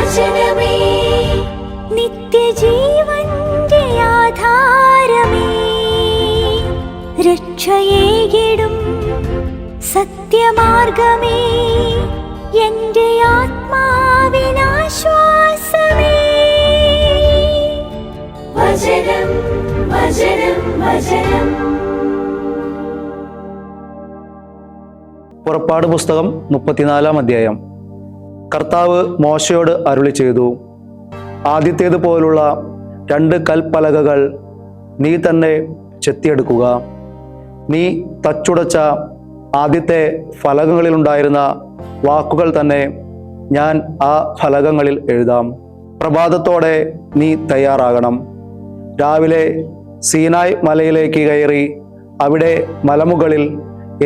വചനമേ നിത്യജീവന്റെ ആധാരമേ, രക്ഷയേകിടും സത്യമാർഗമേ, എന്റെ ആത്മാവിനാശ്വാസമേ. വചനം വചനം വചനം. പുറപ്പാട് പുസ്തകം 34-ാം അധ്യായം. കർത്താവ് മോശയോട് അരുളി ചെയ്തു, ആദ്യത്തേതുപോലുള്ള 2 കൽപ്പലകകൾ നീ തന്നെ ചെത്തിയെടുക്കുക. നീ തച്ചുടച്ച ആദ്യത്തെ ഫലകങ്ങളിലുണ്ടായിരുന്ന വാക്കുകൾ തന്നെ ഞാൻ ആ ഫലകങ്ങളിൽ എഴുതാം. പ്രഭാതത്തോടെ നീ തയ്യാറാകണം. രാവിലെ സീനായ് മലയിലേക്ക് കയറി അവിടെ മലമുകളിൽ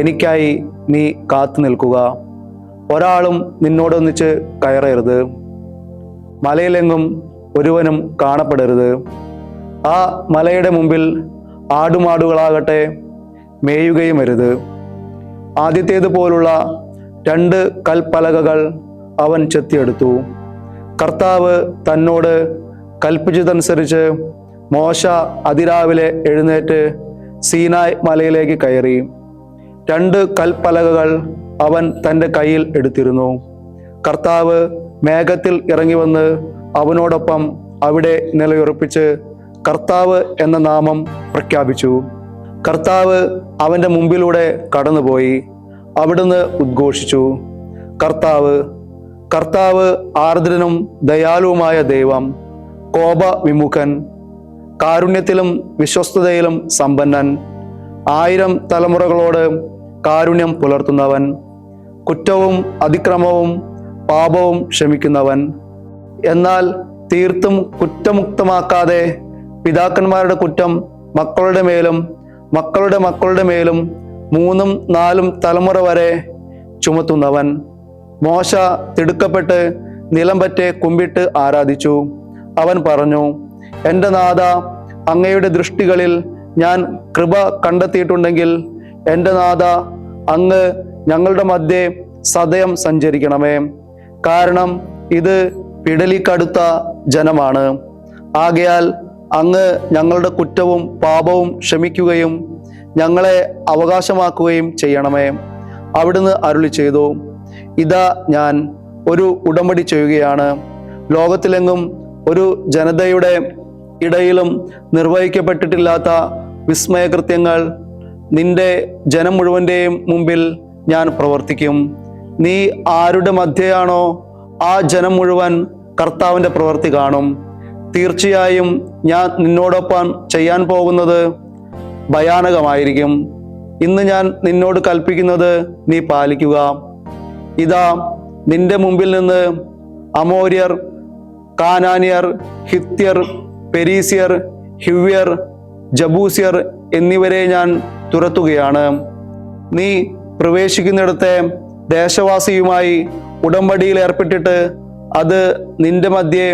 എനിക്കായി നീ കാത്തു നിൽക്കുക. ഒരാളും നിന്നോടൊന്നിച്ച് കയറരുത്. മലയിലെങ്ങും ഒരുവനും കാണപ്പെടരുത്. ആ മലയുടെ മുമ്പിൽ ആടുമാടുകളാകട്ടെ മേയുകയും അരുത്. ആദ്യത്തേതുപോലുള്ള 2 കൽപ്പലകകൾ അവൻ ചെത്തിയെടുത്തു. കർത്താവ് തന്നോട് കൽപ്പിച്ചതനുസരിച്ച് മോശ അതിരാവിലെ എഴുന്നേറ്റ് സീനായ് മലയിലേക്ക് കയറി. 2 കൽപ്പലകകൾ അവൻ തൻ്റെ കയ്യിൽ എടുത്തിരുന്നു. കർത്താവ് മേഘത്തിൽ ഇറങ്ങി വന്ന് അവനോടൊപ്പം അവിടെ നിലയുറപ്പിച്ച് കർത്താവ് എന്ന നാമം പ്രഖ്യാപിച്ചു. കർത്താവ് അവൻ്റെ മുമ്പിലൂടെ കടന്നുപോയി. അവിടുന്ന് ഉദ്ഘോഷിച്ചു, കർത്താവ് കർത്താവ് ആർദ്രനും ദയാലുവുമായ ദൈവം, കോപവിമുഖൻ, കാരുണ്യത്തിലും വിശ്വസ്തതയിലും സമ്പന്നൻ, 1000 തലമുറകളോട് കാരുണ്യം പുലർത്തുന്നവൻ, കുറ്റവും അതിക്രമവും പാപവും ക്ഷമിക്കുന്നവൻ, എന്നാൽ തീർത്തും കുറ്റമുക്തമാക്കാതെ പിതാക്കന്മാരുടെ കുറ്റം മക്കളുടെ മേലും മക്കളുടെ മക്കളുടെ മേലും 3ഉം 4ഉം തലമുറ വരെ ചുമത്തുന്നവൻ. മോശ തിടുക്കപ്പെട്ട് നിലം പറ്റെ കുമ്പിട്ട് ആരാധിച്ചു. അവൻ പറഞ്ഞു, എൻ്റെ നാഥ, അങ്ങയുടെ ദൃഷ്ടികളിൽ ഞാൻ കൃപ കണ്ടെത്തിയിട്ടുണ്ടെങ്കിൽ എൻ്റെ നാഥ, അങ്ങ് ഞങ്ങളുടെ മധ്യേ സദയം സഞ്ചരിക്കണമേ. കാരണം ഇത് പിടലിക്കടുത്ത ജനമാണ്. ആകയാൽ അങ്ങ് ഞങ്ങളുടെ കുറ്റവും പാപവും ക്ഷമിക്കുകയും ഞങ്ങളെ അവകാശമാക്കുകയും ചെയ്യണമേ. അവിടുന്ന് അരുളി ചെയ്തു, ഇതാ ഞാൻ ഒരു ഉടമ്പടി ചെയ്യുകയാണ്. ലോകത്തിലെങ്ങും ഒരു ജനതയുടെ ഇടയിലും നിർവഹിക്കപ്പെട്ടിട്ടില്ലാത്ത വിസ്മയകൃത്യങ്ങൾ നിന്റെ ജനം മുഴുവൻ്റെയും മുമ്പിൽ ഞാൻ പ്രവർത്തിക്കും. നീ ആരുടെ മധ്യയാണോ ആ ജനം മുഴുവൻ കർത്താവിൻ്റെ പ്രവൃത്തി കാണും. തീർച്ചയായും ഞാൻ നിന്നോടൊപ്പം ചെയ്യാൻ പോകുന്നത് ഭയാനകമായിരിക്കും. ഇന്ന് ഞാൻ നിന്നോട് കൽപ്പിക്കുന്നത് നീ പാലിക്കുക. ഇതാ നിന്റെ മുമ്പിൽ നിന്ന് അമോര്യർ, കാനാന്യർ, ഹിത്യർ, പെരീസ്യർ, ഹിവ്യർ, ജബൂസ്യർ എന്നിവരെ ഞാൻ തുരത്തുകയാണ്. നീ പ്രവേശിക്കുന്നിടത്തെ ദേശവാസിയുമായി ഉടമ്പടിയിൽ ഏർപ്പെട്ടിട്ട് അത് നിന്റെ മധ്യേ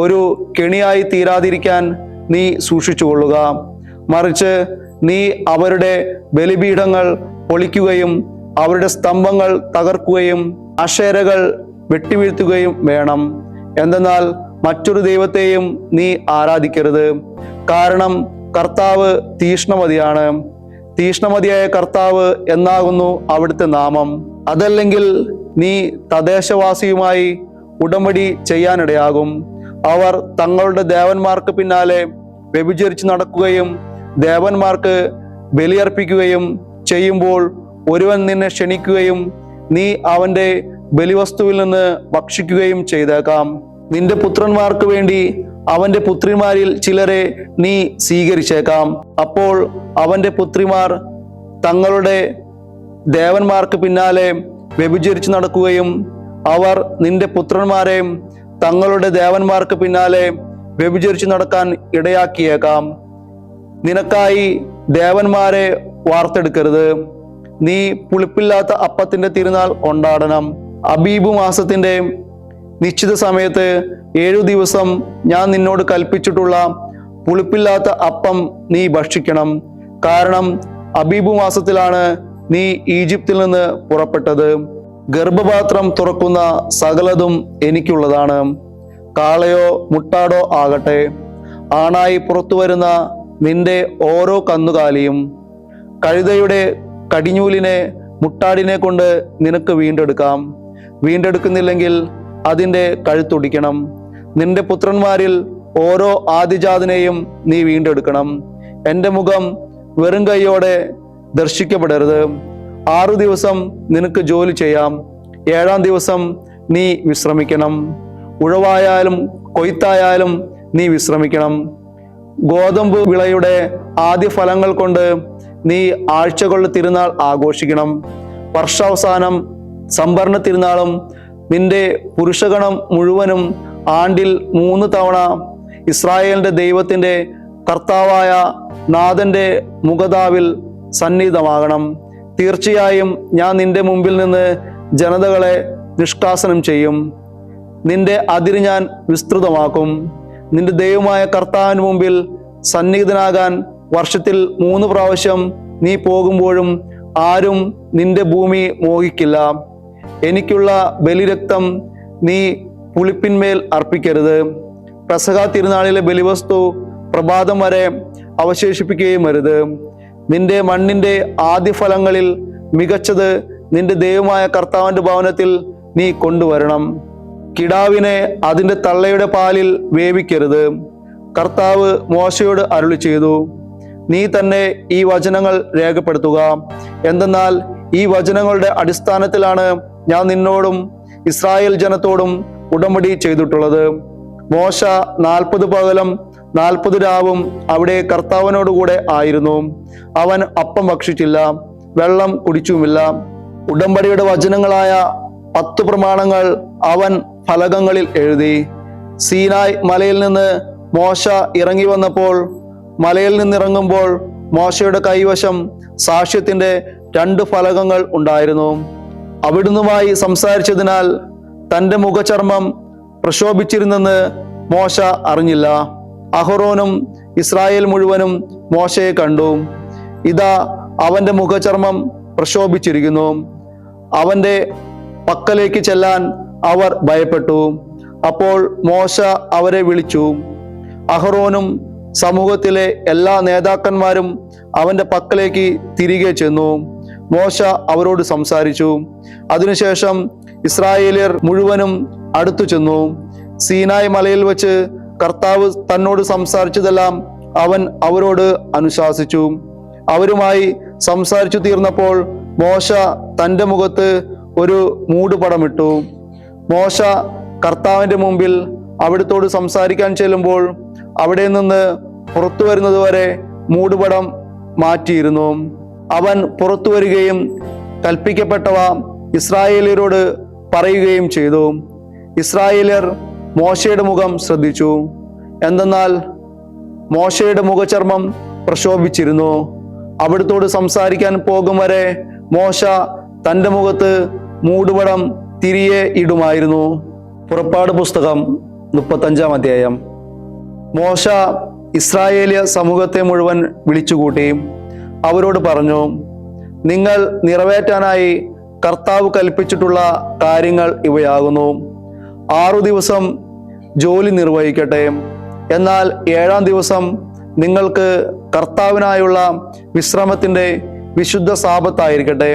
ഒരു കെണിയായി തീരാതിരിക്കാൻ നീ സൂക്ഷിച്ചുകൊള്ളുക. മറിച്ച് നീ അവരുടെ ബലിപീഠങ്ങൾ പൊളിക്കുകയും അവരുടെ സ്തംഭങ്ങൾ തകർക്കുകയും അശേരകൾ വെട്ടിവീഴ്ത്തുകയും വേണം. എന്തെന്നാൽ മറ്റൊരു ദൈവത്തെയും നീ ആരാധിക്കരുത്. കാരണം കർത്താവ് തീഷ്ണമതിയാണ്. തീഷ്ണമതിയായ കർത്താവ് എന്നാകുന്നു അവിടുത്തെ നാമം. അതല്ലെങ്കിൽ നീ തദ്ദേശവാസിയുമായി ഉടമ്പടി ചെയ്യാനിടയാകും. അവർ തങ്ങളുടെ ദേവന്മാർക്ക് പിന്നാലെ വ്യഭിചരിച്ച് നടക്കുകയും ദേവന്മാർക്ക് ബലിയർപ്പിക്കുകയും ചെയ്യുമ്പോൾ ഒരുവൻ നിന്നെ ക്ഷണിക്കുകയും നീ അവന്റെ ബലിവസ്തുവിൽ നിന്ന് ഭക്ഷിക്കുകയും ചെയ്തേക്കാം. നിന്റെ പുത്രന്മാർക്ക് വേണ്ടി അവന്റെ പുത്രിമാരിൽ ചിലരെ നീ സ്വീകരിച്ചേക്കാം. അപ്പോൾ അവന്റെ പുത്രിമാർ തങ്ങളുടെ ദേവന്മാർക്ക് പിന്നാലെ വ്യഭിചരിച്ച് നടക്കുകയും അവർ നിന്റെ പുത്രന്മാരെ തങ്ങളുടെ ദേവന്മാർക്ക് പിന്നാലെ വ്യഭിചരിച്ച് നടക്കാൻ ഇടയാക്കിയേക്കാം. നിനക്കായി ദേവന്മാരെ വാർത്തെടുക്കരുത്. നീ പുളിപ്പില്ലാത്ത അപ്പത്തിന്റെ തിരുനാൾ കൊണ്ടാടണം. അബീബ് മാസത്തിന്റെ നിശ്ചിത സമയത്ത് 7 ദിവസം ഞാൻ നിന്നോട് കൽപ്പിച്ചിട്ടുള്ള പുളിപ്പില്ലാത്ത അപ്പം നീ ഭക്ഷിക്കണം. കാരണം അബീബ് മാസത്തിലാണ് നീ ഈജിപ്തിൽ നിന്ന് പുറപ്പെട്ടത്. ഗർഭപാത്രം തുറക്കുന്ന സകലതും എനിക്കുള്ളതാണ്. കാളയോ മുട്ടാടോ ആകട്ടെ, ആണായി പുറത്തു വരുന്ന നിന്റെ ഓരോ കന്നുകാലിയും, കഴുതയുടെ കടിഞ്ഞൂലിനെ മുട്ടാടിനെ കൊണ്ട് നിനക്ക് വീണ്ടെടുക്കാം. വീണ്ടെടുക്കുന്നില്ലെങ്കിൽ അതിൻ്റെ കഴുത്തൊടിക്കണം. നിന്റെ പുത്രന്മാരിൽ ഓരോ ആദിജാതനെയും നീ വീണ്ടെടുക്കണം. എൻ്റെ മുഖം വെറും കൈയോടെ ദർശിക്കപ്പെടരുത്. 6 ദിവസം നിനക്ക് ജോലി ചെയ്യാം, 7-ാം ദിവസം നീ വിശ്രമിക്കണം. ഉഴവായാലും കൊയ്ത്തായാലും നീ വിശ്രമിക്കണം. ഗോതമ്പ് വിളയുടെ ആദ്യ ഫലങ്ങൾ കൊണ്ട് നീ ആഴ്ചകളുടെ തിരുനാൾ ആഘോഷിക്കണം. വർഷാവസാനം സംഭരണ തിരുനാളും നിന്റെ പുരുഷഗണം മുഴുവനും ആണ്ടിൽ 3 തവണ ഇസ്രായേലിന്റെ ദൈവത്തിന്റെ കർത്താവായ നാഥന്റെ മുഖതാവിൽ സന്നിഹിതമാകണം. തീർച്ചയായും ഞാൻ നിന്റെ മുമ്പിൽ നിന്ന് ജനതകളെ നിഷ്കാസനം ചെയ്യും. നിന്റെ അതിര് ഞാൻ വിസ്തൃതമാക്കും. നിന്റെ ദൈവമായ കർത്താവിന് മുമ്പിൽ സന്നിഹിതനാകാൻ വർഷത്തിൽ 3 പ്രാവശ്യം നീ പോകുമ്പോഴും ആരും നിന്റെ ഭൂമി മോഹിക്കില്ല. എനിക്കുള്ള ബലിരക്തം നീ പുളിപ്പിന്മേൽ അർപ്പിക്കരുത്. പെസഹ തിരുനാളിലെ ബലിവസ്തു പ്രഭാതം വരെ അവശേഷിപ്പിക്കുകയും അരുത്. നിന്റെ മണ്ണിന്റെ ആദ്യ ഫലങ്ങളിൽ മികച്ചത് നിന്റെ ദൈവമായ കർത്താവിന്റെ ഭവനത്തിൽ നീ കൊണ്ടുവരണം. കിടാവിനെ അതിന്റെ തള്ളയുടെ പാലിൽ വേവിക്കരുത്. കർത്താവ് മോശയോട് അരുളി ചെയ്തു, നീ തന്നെ ഈ വചനങ്ങൾ രേഖപ്പെടുത്തുക. എന്തെന്നാൽ ഈ വചനങ്ങളുടെ അടിസ്ഥാനത്തിലാണ് ഞാൻ നിന്നോടും ഇസ്രായേൽ ജനത്തോടും ഉടമ്പടി ചെയ്തിട്ടുള്ളത്. മോശ 40 പകലും 40 രാവും അവിടെ കർത്താവിനോടുകൂടെ ആയിരുന്നു. അവൻ അപ്പം ഭക്ഷിച്ചില്ല, വെള്ളം കുടിച്ചുമില്ല. ഉടമ്പടിയുടെ വചനങ്ങളായ 10 പ്രമാണങ്ങൾ അവൻ ഫലകങ്ങളിൽ എഴുതി. സീനായ് മലയിൽ നിന്ന് മോശ ഇറങ്ങി വന്നപ്പോൾ, മലയിൽ നിന്നിറങ്ങുമ്പോൾ മോശയുടെ കൈവശം സാക്ഷ്യത്തിന്റെ 2 ഫലകങ്ങൾ ഉണ്ടായിരുന്നു. അവിടുന്നുമായി സംസാരിച്ചതിനാൽ തൻ്റെ മുഖചർമ്മം പ്രശോഭിച്ചിരുന്നെന്ന് മോശ അറിഞ്ഞില്ല. അഹറോനും ഇസ്രായേൽ മുഴുവനും മോശയെ കണ്ടു. ഇതാ അവന്റെ മുഖചർമ്മം പ്രശോഭിച്ചിരിക്കുന്നു. അവന്റെ പക്കലേക്ക് ചെല്ലാൻ അവർ ഭയപ്പെട്ടു. അപ്പോൾ മോശ അവരെ വിളിച്ചു. അഹറോനും സമൂഹത്തിലെ എല്ലാ നേതാക്കന്മാരും അവന്റെ പക്കലേക്ക് തിരികെ ചെന്നു. മോശ അവരോട് സംസാരിച്ചു. അതിനുശേഷം ഇസ്രായേലിയർ മുഴുവനും അടുത്തു ചെന്നു. സീനായ് മലയിൽ വെച്ച് കർത്താവ് തന്നോട് സംസാരിച്ചതെല്ലാം അവൻ അവരോട് അനുശാസിച്ചു. അവരുമായി സംസാരിച്ചു തീർന്നപ്പോൾ മോശ തൻ്റെ മുഖത്ത് ഒരു മൂടുപടമിട്ടു. മോശ കർത്താവിന്റെ മുമ്പിൽ അവിടുത്തോട് സംസാരിക്കാൻ ചെല്ലുമ്പോൾ അവിടെ നിന്ന് പുറത്തു വരുന്നതുവരെ മൂടുപടം മാറ്റിയിരുന്നു. അവൻ പുറത്തു വരികയും കൽപ്പിക്കപ്പെട്ടവ ഇസ്രായേലിയരോട് പറയുകയും ചെയ്തു. ഇസ്രായേലിയർ മോശയുടെ മുഖം ശ്രദ്ധിച്ചു. എന്തെന്നാൽ മോശയുടെ മുഖചർമ്മം പ്രശോഭിച്ചിരുന്നു. അവിടുത്തോട് സംസാരിക്കാൻ പോകും വരെ മോശ തൻ്റെ മുഖത്ത് മൂടുപടം തിരികെ ഇടുമായിരുന്നു. പുറപ്പാട് പുസ്തകം 35-ാം അധ്യായം. മോശ ഇസ്രായേലിയ സമൂഹത്തെ മുഴുവൻ വിളിച്ചുകൂട്ടി അവരോട് പറഞ്ഞു, നിങ്ങൾ നിറവേറ്റാനായി കർത്താവ് കൽപ്പിച്ചിട്ടുള്ള കാര്യങ്ങൾ ഇവയാകുന്നു. 6 ദിവസം ജോലി നിർവഹിക്കട്ടെ. എന്നാൽ 7-ാം ദിവസം നിങ്ങൾക്ക് കർത്താവിനായുള്ള വിശ്രമത്തിന്റെ വിശുദ്ധ സാബത്തായിരിക്കട്ടെ.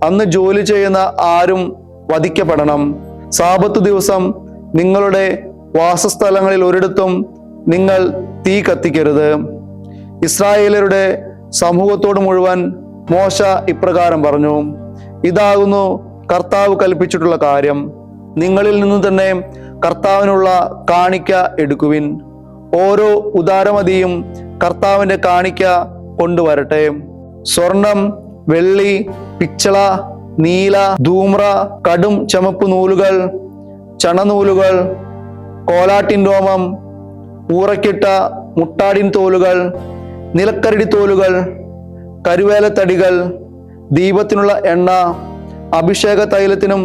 അന്ന് ജോലി ചെയ്യുന്ന ആരും വധിക്കപ്പെടണം. സാബത്ത് ദിവസം നിങ്ങളുടെ വാസസ്ഥലങ്ങളിൽ ഒരിടത്തും നിങ്ങൾ തീ കത്തിക്കരുത്. ഇസ്രായേലരുടെ സമൂഹത്തോട് മുഴുവൻ മോശ ഇപ്രകാരം പറഞ്ഞു, ഇതാകുന്നു കർത്താവ് കൽപ്പിച്ചിട്ടുള്ള കാര്യം. നിങ്ങളിൽ നിന്ന് തന്നെ കർത്താവിനുള്ള കാണിക്ക എടുക്കുവിൻ. ഓരോ ഉദാരമതിയും കർത്താവിന്റെ കാണിക്ക കൊണ്ടുവരട്ടെ. സ്വർണം, വെള്ളി, പിച്ചള, നീല, ധൂമ്ര, കടും ചമപ്പ് നൂലുകൾ, ചണനൂലുകൾ, കോലാട്ടിൻ രോമം, ഊറക്കിട്ട മുട്ടാടിൻ തോലുകൾ, നിലക്കരടി തോലുകൾ, കരുവേലത്തടികൾ, ദീപത്തിനുള്ള എണ്ണ, അഭിഷേക തൈലത്തിനും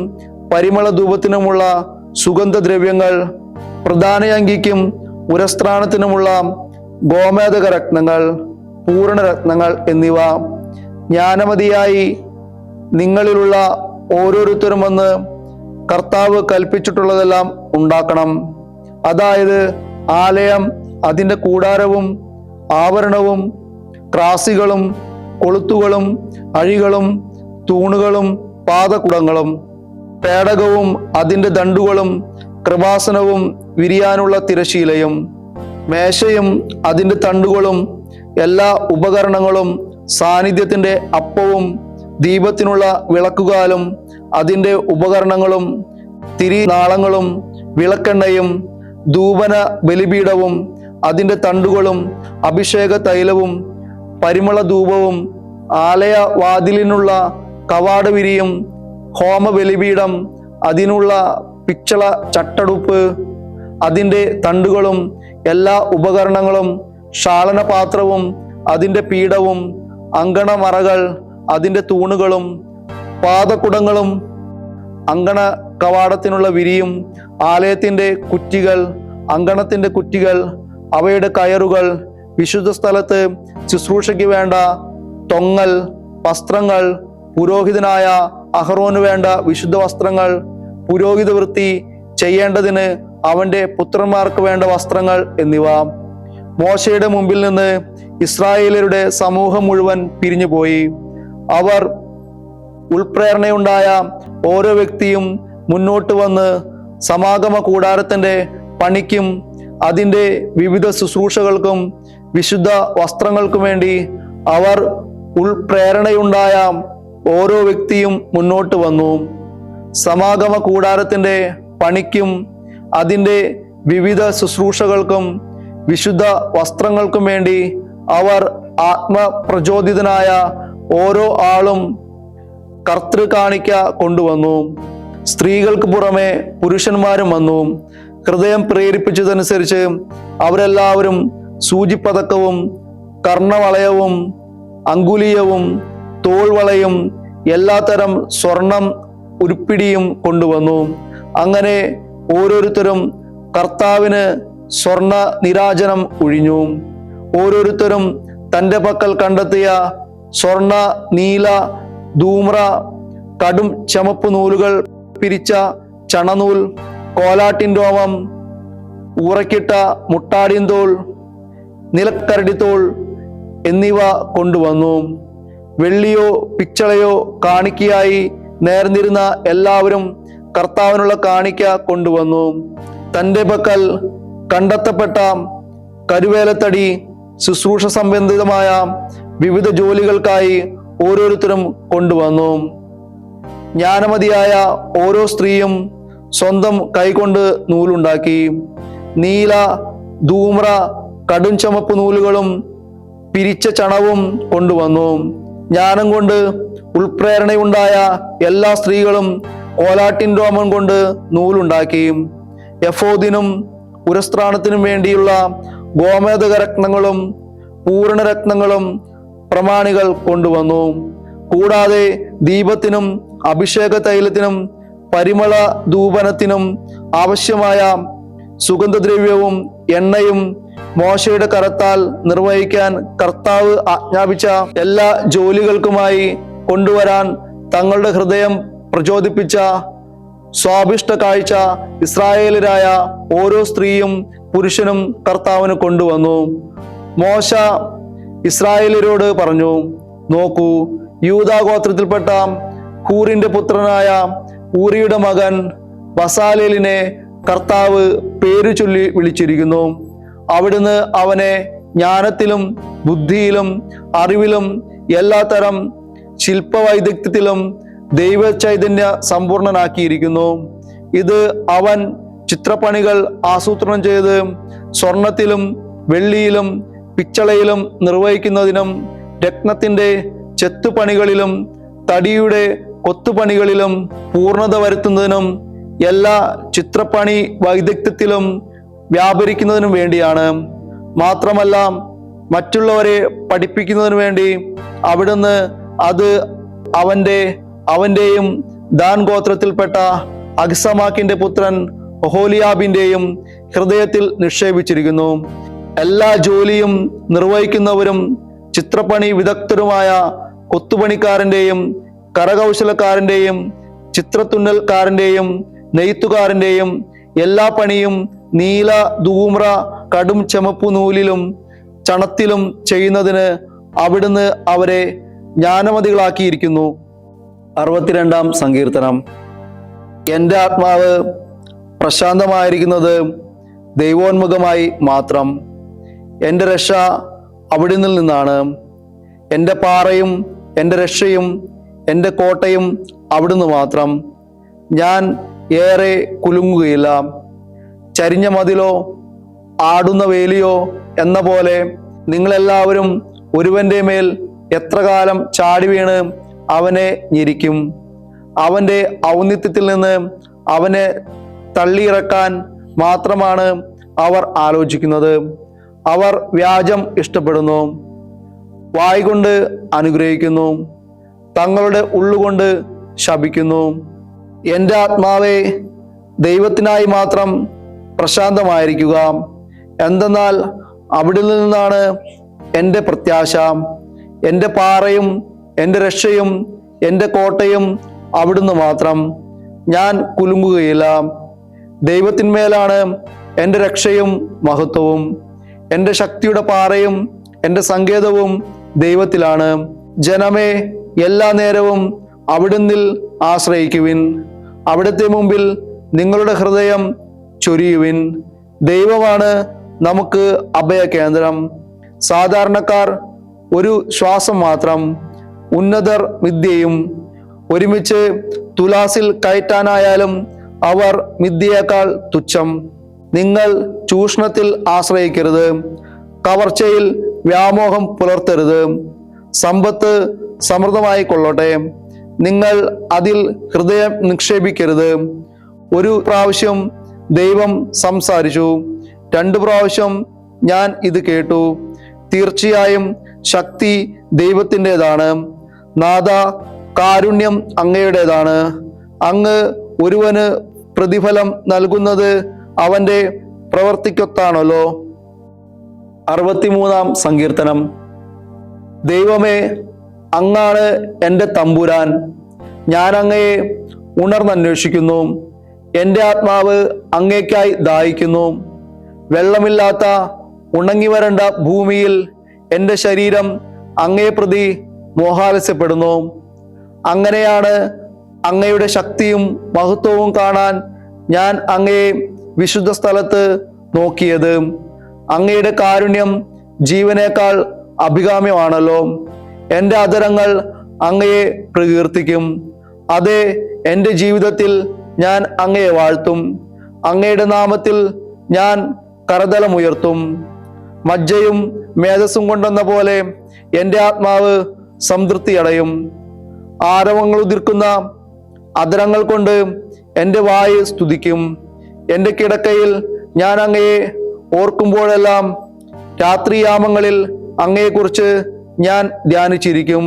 പരിമള ധൂപത്തിനുമുള്ള സുഗന്ധദ്രവ്യങ്ങൾ, പ്രധാനയങ്കിക്കും ഉരസ്ത്രാണത്തിനുമുള്ള ഗോമേതക രത്നങ്ങൾ, പൂർണ്ണരത്നങ്ങൾ എന്നിവ. ജ്ഞാനമതിയായി നിങ്ങളിലുള്ള ഓരോരുത്തരും വന്ന് കർത്താവ് കൽപ്പിച്ചിട്ടുള്ളതെല്ലാം ഉണ്ടാക്കണം. അതായത് ആലയം, അതിൻ്റെ കൂടാരവും ആവരണവും ക്രാസികളും കൊളുത്തുകളും അഴികളും തൂണുകളും പാദകുടങ്ങളും പേടകവും അതിൻ്റെ ദണ്ടുകളും കൃപാസനവും വിരിയാനുള്ള തിരശീലയും മേശയും അതിൻ്റെ തണ്ടുകളും എല്ലാ ഉപകരണങ്ങളും സാന്നിധ്യത്തിൻ്റെ അപ്പവും ദീപത്തിനുള്ള വിളക്കുകാലും അതിൻ്റെ ഉപകരണങ്ങളും തിരിനാളങ്ങളും വിളക്കെണ്ണയും ധൂപന ബലിപീഠവും അതിൻ്റെ തണ്ടുകളും അഭിഷേക തൈലവും പരിമള ധൂപവും ആലയ വാതിലിനുള്ള കവാടവിരിയും ഹോമബലിപീഠം അതിനുള്ള പിച്ചള ചട്ടടുപ്പ് അതിൻ്റെ തണ്ടുകളും എല്ലാ ഉപകരണങ്ങളും ക്ഷാളനപാത്രവും അതിൻ്റെ പീഠവും അങ്കണമറകൾ അതിൻ്റെ തൂണുകളും പാദകുടങ്ങളും അങ്കണ കവാടത്തിനുള്ള വിരിയും ആലയത്തിൻ്റെ കുറ്റികൾ അങ്കണത്തിൻ്റെ കുറ്റികൾ അവയുടെ കയറുകൾ വിശുദ്ധ സ്ഥലത്ത് ശുശ്രൂഷയ്ക്ക് വേണ്ട തൊങ്ങൽ വസ്ത്രങ്ങൾ പുരോഹിതനായ അഹറോന് വേണ്ട വിശുദ്ധ വസ്ത്രങ്ങൾ പുരോഹിത വൃത്തി ചെയ്യേണ്ടതിന് അവൻ്റെ പുത്രന്മാർക്ക് വേണ്ട വസ്ത്രങ്ങൾ എന്നിവ. മോശയുടെ മുമ്പിൽ നിന്ന് ഇസ്രായേലരുടെ സമൂഹം മുഴുവൻ പിരിഞ്ഞുപോയി. അവർ ഉൾപ്രേരണയുണ്ടായ ഓരോ വ്യക്തിയും മുന്നോട്ട് വന്ന് സമാഗമ കൂടാരത്തിന്റെ പണിക്കും അതിൻ്റെ വിവിധ ശുശ്രൂഷകൾക്കും വിശുദ്ധ വസ്ത്രങ്ങൾക്കും വേണ്ടി അവർ ഉൾപ്രേരണയുണ്ടായ ഓരോ വ്യക്തിയും മുന്നോട്ട് വന്നു. സമാഗമ കൂടാരത്തിന്റെ പണിക്കും അതിൻ്റെ വിവിധ ശുശ്രൂഷകൾക്കും വിശുദ്ധ വസ്ത്രങ്ങൾക്കും വേണ്ടി അവർ ആത്മപ്രചോദിതനായ ഓരോ ആളും കർത്തൃ കാണിക്ക കൊണ്ടുവന്നു. സ്ത്രീകൾക്ക് പുറമെ പുരുഷന്മാരും വന്നു. ഹൃദയം പ്രേരിപ്പിച്ചതനുസരിച്ച് അവരെല്ലാവരും സൂചിപ്പതക്കവും കർണവളയവും അങ്കുലീയവും തോൾവളയും എല്ലാത്തരം സ്വർണം ഉരുപ്പിടിയും കൊണ്ടുവന്നു. അങ്ങനെ ഓരോരുത്തരും കർത്താവിന് സ്വർണ നിരാജനം ഒഴിഞ്ഞു. ഓരോരുത്തരും തൻ്റെ പക്കൽ കണ്ടെത്തിയ സ്വർണ നീല ധൂമ്ര കടും ചമപ്പ് നൂലുകൾ പിരിച്ച ചണനൂൽ കോലാട്ടിൻ രോമം ഊറക്കിട്ട മുട്ടാടിൻതോൾ നിലക്കരടിത്തോൾ എന്നിവ കൊണ്ടുവന്നു. വെള്ളിയോ പിച്ചളയോ കാണിക്കയായി നേർന്നിരുന്ന എല്ലാവരും കർത്താവിനുള്ള കാണിക്ക കൊണ്ടുവന്നു. തൻ്റെ പക്കൽ കണ്ടെത്തപ്പെട്ട കരുവേലത്തടി ശുശ്രൂഷ സംബന്ധിതമായ വിവിധ ജോലികൾക്കായി ഓരോരുത്തരും കൊണ്ടുവന്നു. ജ്ഞാനമതിയായ ഓരോ സ്ത്രീയും സ്വന്തം കൈകൊണ്ട് നൂലുണ്ടാക്കി. നീല ധൂമ്ര കടും ചുമപ്പ് നൂലുകളും പിരിച്ച ചണവും കൊണ്ടുവന്നു. ജ്ഞാനം കൊണ്ട് ഉൾപ്രേരണയുണ്ടായ എല്ലാ സ്ത്രീകളും കോലാട്ടിൻ രോമം കൊണ്ട് നൂലുണ്ടാക്കി. എഫോദിനും പുരസ്ത്രാണത്തിനും വേണ്ടിയുള്ള ഗോമേതക രത്നങ്ങളും പൂർണ്ണരത്നങ്ങളും പ്രമാണികൾ കൊണ്ടുവന്നു. കൂടാതെ ദീപത്തിനും അഭിഷേക തൈലത്തിനും പരിമള ധൂപനത്തിനും ആവശ്യമായ സുഗന്ധദ്രവ്യവും എണ്ണയും മോശയുടെ കരത്താൽ നിർവഹിക്കാൻ കർത്താവ് ആജ്ഞാപിച്ച എല്ലാ ജോലികൾക്കുമായി കൊണ്ടുവരാൻ തങ്ങളുടെ ഹൃദയം പ്രചോദിപ്പിച്ച സ്വാഭിഷ്ട കാഴ്ച ഇസ്രായേലരായ ഓരോ സ്ത്രീയും പുരുഷനും കർത്താവിന് കൊണ്ടുവന്നു. മോശ ഇസ്രായേലരോട് പറഞ്ഞു, നോക്കൂ, യൂദാ ഗോത്രത്തിൽപ്പെട്ട ഹൂറിന്റെ പുത്രനായ ഊറിയുടെ മകൻ ബസാലേലിനെ കർത്താവ് പേരു ചൊല്ലി വിളിച്ചിരിക്കുന്നു. അവിടുന്ന് അവനെ ജ്ഞാനത്തിലും ബുദ്ധിയിലും അറിവിലും എല്ലാത്തരം ശില്പവൈദഗ്ധ്യത്തിലും ദൈവ ചൈതന്യ സമ്പൂർണനാക്കിയിരിക്കുന്നു. ഇത് അവൻ ചിത്രപ്പണികൾ ആസൂത്രണം ചെയ്ത് സ്വർണത്തിലും വെള്ളിയിലും പിച്ചളയിലും നിർവഹിക്കുന്നതിനും രത്നത്തിന്റെ ചെത്തുപണികളിലും തടിയുടെ കൊത്തുപണികളിലും പൂർണ്ണത വരുത്തുന്നതിനും എല്ലാ ചിത്രപ്പണി വൈദഗ്ധ്യത്തിലും വ്യാപരിക്കുന്നതിനും വേണ്ടിയാണ്. മാത്രമല്ല മറ്റുള്ളവരെ പഠിപ്പിക്കുന്നതിനു വേണ്ടി അവിടുന്ന് അത് അവന്റെയും ദാൻ ഗോത്രത്തിൽപ്പെട്ട അഗ്സമാക്കിന്റെ പുത്രൻ ഒഹോലിയാബിന്റെയും ഹൃദയത്തിൽ നിക്ഷേപിച്ചിരിക്കുന്നു. എല്ലാ ജോലിയും നിർവഹിക്കുന്നവരും ചിത്രപ്പണി വിദഗ്ധരുമായ കൊത്തുപണിക്കാരന്റെയും കരകൗശലക്കാരന്റെയും ചിത്രത്തുന്നൽക്കാരന്റെയും നെയ്ത്തുകാരന്റെയും എല്ലാ പണിയും നീല ധൂമ്ര കടും ചെമപ്പു നൂലിലും ചണത്തിലും ചെയ്യുന്നതിന് അവിടുന്ന് അവരെ ജ്ഞാനമതികളാക്കിയിരിക്കുന്നു. 62-ാം സങ്കീർത്തനം. എൻ്റെ ആത്മാവ് പ്രശാന്തമായിരിക്കുന്നത് ദൈവോന്മുഖമായി മാത്രം. എൻ്റെ രക്ഷ അവിടുന്ന് നിന്നാണ്. എൻ്റെ പാറയും എൻ്റെ രക്ഷയും എൻ്റെ കോട്ടയും അവിടുന്ന് മാത്രം. ഞാൻ ഏറെ കുലുങ്ങുകയില്ല. ചരിഞ്ഞ മതിലോ ആടുന്ന വേലിയോ എന്ന പോലെ നിങ്ങളെല്ലാവരും ഒരുവന്റെ മേൽ എത്ര കാലം ചാടി വീണ് അവനെ ഞെരിക്കും. അവൻ്റെ ഔന്നിത്യത്തിൽ നിന്ന് അവനെ തള്ളിയിറക്കാൻ മാത്രമാണ് അവർ ആലോചിക്കുന്നത്. അവർ വ്യാജം ഇഷ്ടപ്പെടുന്നു, വായ്കൊണ്ട് അനുഗ്രഹിക്കുന്നു, തങ്ങളുടെ ഉള്ളുകൊണ്ട് ശപിക്കുന്നു. എൻ്റെ ആത്മാവേ, ദൈവത്തിനായി മാത്രം പ്രശാന്തമായിരിക്കുക. എന്തെന്നാൽ അവിടെ നിന്നാണ് എൻ്റെ പ്രത്യാശ. എൻ്റെ പാറയും എൻ്റെ രക്ഷയും എൻ്റെ കോട്ടയും അവിടുന്ന് മാത്രം. ഞാൻ കുലുങ്ങുകയില്ല. ദൈവത്തിന്മേലാണ് എൻ്റെ രക്ഷയും മഹത്വവും. എൻ്റെ ശക്തിയുടെ പാറയും എൻ്റെ സങ്കേതവും ദൈവത്തിലാണ്. ജനമേ, എല്ലാ നേരവും അവിടുന്നിൽ ആശ്രയിക്കുവിൻ. അവിടുത്തെ മുമ്പിൽ നിങ്ങളുടെ ഹൃദയം ചൊരിയുവിൻ. ദൈവമാണ് നമുക്ക് അഭയകേന്ദ്രം. സാധാരണക്കാർ ഒരു ശ്വാസം മാത്രം, ഉന്നതർ മിഥ്യയും. ഒരുമിച്ച് തുലാസിൽ കയറ്റാനായാലും അവർ മിഥ്യയേക്കാൾ തുച്ഛം. നിങ്ങൾ ചൂഷണത്തിൽ ആശ്രയിക്കരുത്, കവർച്ചയിൽ വ്യാമോഹം പുലർത്തരുത്. സമ്പത്ത് സമൃദ്ധമായി കൊള്ളട്ടെ, നിങ്ങൾ അതിൽ ഹൃദയം നിക്ഷേപിക്കരുത്. ഒരു പ്രാവശ്യം ദൈവം സംസാരിച്ചു, 2 പ്രാവശ്യം ഞാൻ ഇത് കേട്ടു. തീർച്ചയായും ശക്തി ദൈവത്തിൻ്റെതാണ്. നാഥ, കാരുണ്യം അങ്ങയുടേതാണ്. അങ്ങ് ഒരുവന് പ്രതിഫലം നൽകുന്നത് അവൻ്റെ പ്രവർത്തിക്കൊത്താണല്ലോ. 63-ാം സങ്കീർത്തനം. ദൈവമേ, അങ്ങാണ് എൻ്റെ തമ്പുരാൻ. ഞാൻ അങ്ങയെ ഉണർന്നന്വേഷിക്കുന്നു. എൻ്റെ ആത്മാവ് അങ്ങേക്കായി ദാഹിക്കുന്നു. വെള്ളമില്ലാത്ത ഉണങ്ങി വരണ്ട ഭൂമിയിൽ എൻ്റെ ശരീരം അങ്ങയെ പ്രതി മോഹാലസ്യപ്പെടുന്നു. അങ്ങനെയാണ് അങ്ങയുടെ ശക്തിയും മഹത്വവും കാണാൻ ഞാൻ അങ്ങയെ വിശുദ്ധ സ്ഥലത്ത് നോക്കിയത്. അങ്ങയുടെ കാരുണ്യം ജീവനേക്കാൾ അഭികാമ്യമാണല്ലോ. എൻ്റെ അധരങ്ങൾ അങ്ങയെ പ്രകീർത്തിക്കും. അതെ, എൻ്റെ ജീവിതത്തിൽ ഞാൻ അങ്ങയെ വാഴ്ത്തും. അങ്ങയുടെ നാമത്തിൽ ഞാൻ കരതലമുയർത്തും. മജ്ജയും മേധസ്സും കൊണ്ടെന്ന പോലെ എൻ്റെ ആത്മാവ് സംതൃപ്തിയടയും. ആരവങ്ങൾ ഉതിർക്കുന്ന അധരങ്ങൾ കൊണ്ട് എൻ്റെ വായ് സ്തുതിക്കും. എൻ്റെ കിടക്കയിൽ ഞാൻ അങ്ങയെ ഓർക്കുമ്പോഴെല്ലാം രാത്രിയാമങ്ങളിൽ അങ്ങയെക്കുറിച്ച് ഞാൻ ധ്യാനിച്ചിരിക്കും.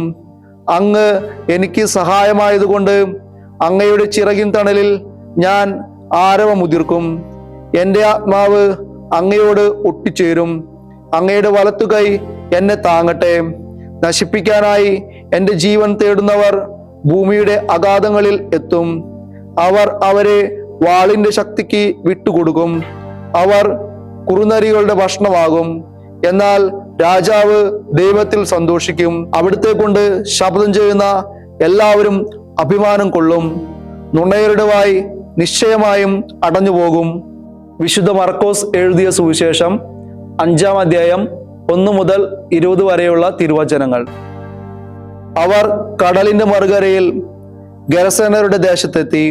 അങ്ങ് എനിക്ക് സഹായമായതുകൊണ്ട് അങ്ങയുടെ ചിറകിൻ തണലിൽ ഞാൻ ആരവമുതിർക്കും. എൻ്റെ ആത്മാവ് അങ്ങയോട് ഒട്ടിച്ചേരും. അങ്ങയുടെ വലത്തുകൈ എന്നെ താങ്ങട്ടെ. നശിപ്പിക്കാനായി എൻ്റെ ജീവൻ തേടുന്നവർ ഭൂമിയുടെ അഗാധങ്ങളിൽ എത്തും. അവർ അവരെ വാളിന്റെ ശക്തിക്ക് വിട്ടുകൊടുക്കും. അവർ കുറുനരികളുടെ ഭക്ഷണമാകും. എന്നാൽ രാജാവ് ദൈവത്തിൽ സന്തോഷിക്കും. അവിടുത്തെ കൊണ്ട് ശബ്ദം ചെയ്യുന്ന എല്ലാവരും അഭിമാനം കൊള്ളും. നുണയരുടെ വായ് നിശ്ചയമായും അടഞ്ഞുപോകും. വിശുദ്ധ മർക്കോസ് എഴുതിയ സുവിശേഷം 5-ാം അധ്യായം 1 മുതൽ 20 വരെയുള്ള തിരുവചനങ്ങൾ. അവർ കടലിന്റെ മറുകരയിൽ ഗെരസേനരുടെ ദേശത്തെത്തി.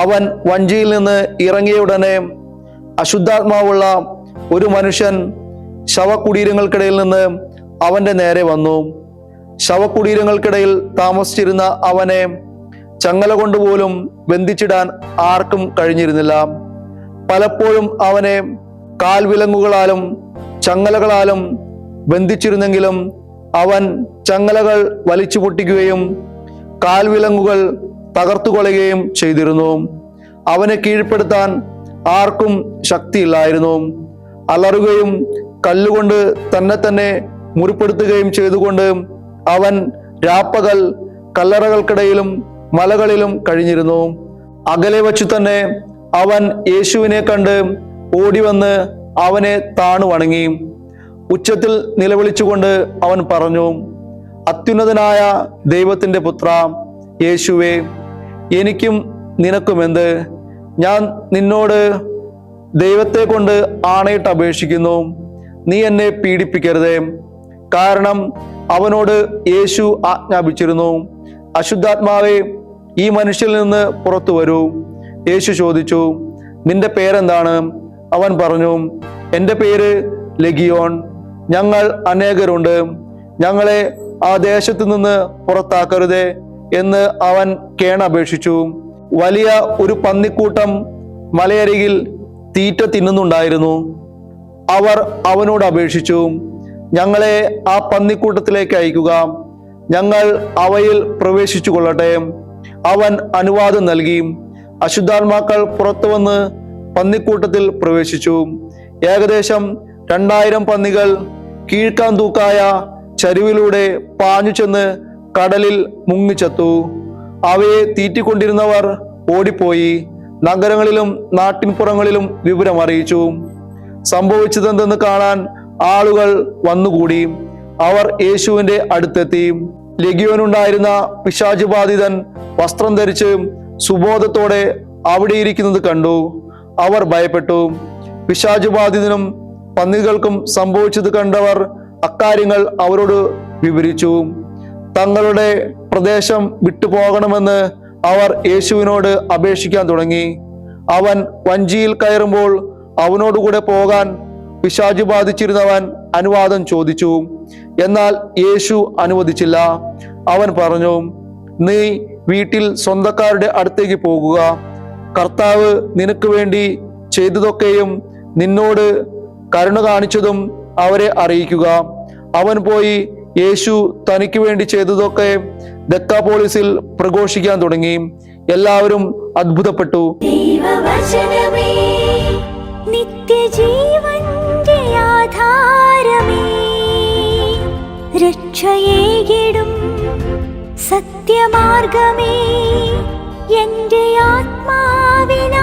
അവൻ വഞ്ചിയിൽ നിന്ന് ഇറങ്ങിയ ഉടനെ അശുദ്ധാത്മാവുള്ള ഒരു മനുഷ്യൻ ശവകുടീരങ്ങൾക്കിടയിൽ നിന്ന് അവന്റെ നേരെ വന്നു. ശവകുടീരങ്ങൾക്കിടയിൽ താമസിച്ചിരുന്ന അവനെ ചങ്ങല കൊണ്ടുപോലും ബന്ധിച്ചിടാൻ ആർക്കും കഴിഞ്ഞിരുന്നില്ല. പലപ്പോഴും അവനെ കാൽവിലങ്ങുകളാലും ചങ്ങലകളാലും ബന്ധിച്ചിരുന്നെങ്കിലും അവൻ ചങ്ങലകൾ വലിച്ചു പൊട്ടിക്കുകയും കാൽവിലങ്ങുകൾ തകർത്തുകൊള്ളുകയും ചെയ്തിരുന്നു. അവനെ കീഴ്പ്പെടുത്താൻ ആർക്കും ശക്തിയില്ലായിരുന്നു. അലറുകയും കല്ലുകൊണ്ട് തന്നെ മുറിപ്പെടുത്തുകയും ചെയ്തുകൊണ്ട് അവൻ രാപ്പകൽ കല്ലറകൾക്കിടയിലും മലകളിലും കഴിഞ്ഞിരുന്നു. അകലെ വച്ചു തന്നെ അവൻ യേശുവിനെ കണ്ട് ഓടിവന്ന് അവനെ താണു വണങ്ങി. ഉച്ചത്തിൽ നിലവിളിച്ചുകൊണ്ട് അവൻ പറഞ്ഞു, അത്യുന്നതനായ ദൈവത്തിൻ്റെ പുത്ര യേശുവേ, എനിക്കും നിനക്കുമെന്ത്? ഞാൻ നിന്നോട് ദൈവത്തെ കൊണ്ട് ആണയിട്ട് അപേക്ഷിക്കുന്നു, നീ എന്നെ പീഡിപ്പിക്കരുതേ. കാരണം അവനോട് യേശു ആജ്ഞാപിച്ചിരുന്നു, അശുദ്ധാത്മാവേ, ഈ മനുഷ്യനിൽ നിന്ന് പുറത്തു വരൂ. യേശു ചോദിച്ചു, നിന്റെ പേരെന്താണ്? അവൻ പറഞ്ഞു, എൻ്റെ പേര് ലഗിയോൻ, ഞങ്ങൾ അനേകരുണ്ട്, ഞങ്ങളെ ആ ദേശത്തു നിന്ന് പുറത്താക്കരുതേ എന്ന് അവൻ കേണപേക്ഷിച്ചു. വലിയ ഒരു പന്നിക്കൂട്ടം മലയരികിൽ തീറ്റ തിന്നുന്നുണ്ടായിരുന്നു. അവർ അവനോട് അപേക്ഷിച്ചു, ഞങ്ങളെ ആ പന്നിക്കൂട്ടത്തിലേക്ക് അയക്കുക, ഞങ്ങൾ അവയിൽ പ്രവേശിച്ചു കൊള്ളട്ടെ. അവൻ അനുവാദം നൽകി. അശുദ്ധാത്മാക്കൾ പുറത്തു വന്ന് പന്നിക്കൂട്ടത്തിൽ പ്രവേശിച്ചു. ഏകദേശം 2000 പന്നികൾ കീഴ്ക്കാൻ തൂക്കായ ചരിവിലൂടെ പാഞ്ഞു ചെന്ന് കടലിൽ മുങ്ങിച്ചത്തു. അവയെ തീറ്റിക്കൊണ്ടിരുന്നവർ ഓടിപ്പോയി നഗരങ്ങളിലും നാട്ടിൻപുറങ്ങളിലും വിവരം അറിയിച്ചു. സംഭവിച്ചതെന്തെന്ന് കാണാൻ ആളുകൾ വന്നുകൂടി. അവർ യേശുവിന്റെ അടുത്തെത്തി. ലഗിയോനുണ്ടായിരുന്ന പിശാച് ബാധിതൻ വസ്ത്രം ധരിച്ച് സുബോധത്തോടെ അവിടെ ഇരിക്കുന്നത് കണ്ടു. അവർ ഭയപ്പെട്ടു. പിശാച് ബാധിതനും പന്നികൾക്കും സംഭവിച്ചത് കണ്ടവർ അക്കാര്യങ്ങൾ അവരോട് വിവരിച്ചു. തങ്ങളുടെ പ്രദേശം വിട്ടുപോകണമെന്ന് അവർ യേശുവിനോട് അപേക്ഷിക്കാൻ തുടങ്ങി. അവൻ വഞ്ചിയിൽ കയറുമ്പോൾ അവനോടുകൂടെ പോകാൻ പിശാച് ബാധിച്ചിരുന്നവൻ അനുവാദം ചോദിച്ചു. എന്നാൽ യേശു അനുവദിച്ചില്ല. അവൻ പറഞ്ഞു, നീ വീട്ടിൽ സ്വന്തക്കാരുടെ അടുത്തേക്ക് പോകുക. കർത്താവ് നിനക്ക് വേണ്ടി ചെയ്തതൊക്കെയും നിന്നോട് കരുണ കാണിച്ചതും അവരെ അറിയിക്കുക. അവൻ പോയി യേശു തനിക്ക് വേണ്ടി ചെയ്തതൊക്കെ ദെക്കാപോളിസിൽ പ്രഘോഷിക്കാൻ തുടങ്ങി. എല്ലാവരും അത്ഭുതപ്പെട്ടു. ദൈവവചനമേ, നിത്യജീവന്റെ ആധാരമേ, രക്ഷയേകിടും സത്യമാർഗമേ, എന്റെ ആത്മാവിനാശ്വാസം.